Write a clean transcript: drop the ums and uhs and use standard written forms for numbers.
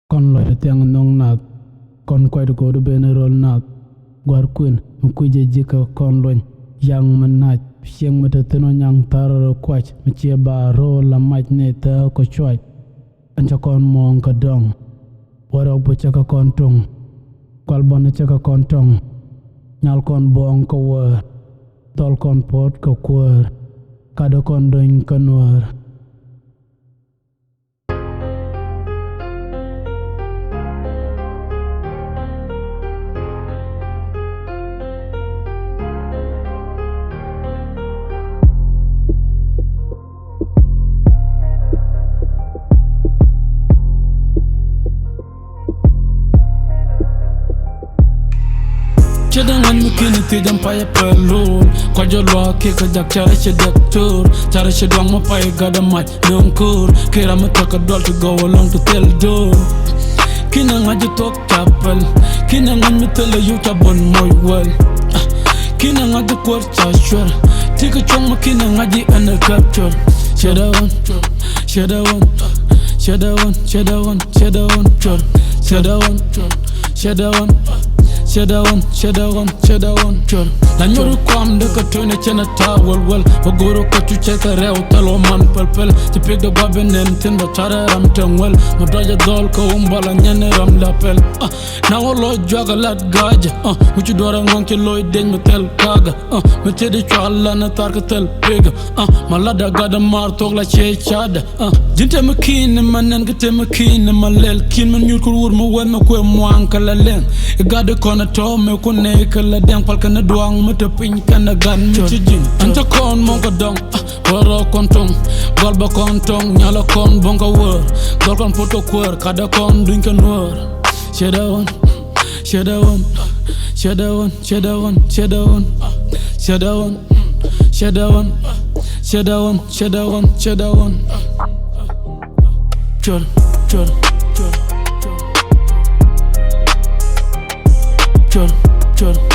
Kon lo tiang nong nat kon kwai ko do ben rol nat gwar kuin mkuje jika kon loñ yang manaj sieng mata teno nyang tar kwach mchie ba ro la mach ne ta ko chwai anja kon mong ka dong warok bo chaka kon tung kwal bon chaka kon tong nyal kon bong ko wor tol kon pot ko kwor kada kon doñ ka Nuer. Chedangan mukini tidam paya pelul Kwajo loa kika jak cara shedak tur Cara shedwang mapaya gada mach nungkur Kira mataka dol to go along to tell door Kina ngaji tok chapel Kina ngan mitala yu chabon moy well Kina ngaji kwar chashwar Tika chong makina ngaji ana capture Shedawan, shedawan, shedawan, shedawan, shedawan, chor Shedawan, shedawan Shedawan, chor La nyuru kwam deka tune chena tawal wel Wagoro kachu cheka reo talo man pelpel Tipik da babi nentin ba chara ram tengwel Madraja dol ka umbala nyene ram lapel Na walo jwaga lat gaja Muchu dora ngonki loy den metel kaga Metede chwala na tarka tel pega Malada gada mar tok la che chada Jinte makine manen kete makine malel Kin man nyur kur wur ma wen ma kwe mwang kala len Gada kona to me kone kala deng pal kana duang mata pin kana gan mi jin anta kon monka dong waro kontong galba kontong nyala kon bonga wor gol kon poto kwor kada kon duñ ka Nuer shedawan shedawan shedawan shedawan shedawan shedawan shedawan shedawan shedawan shedawan chor chor chor chor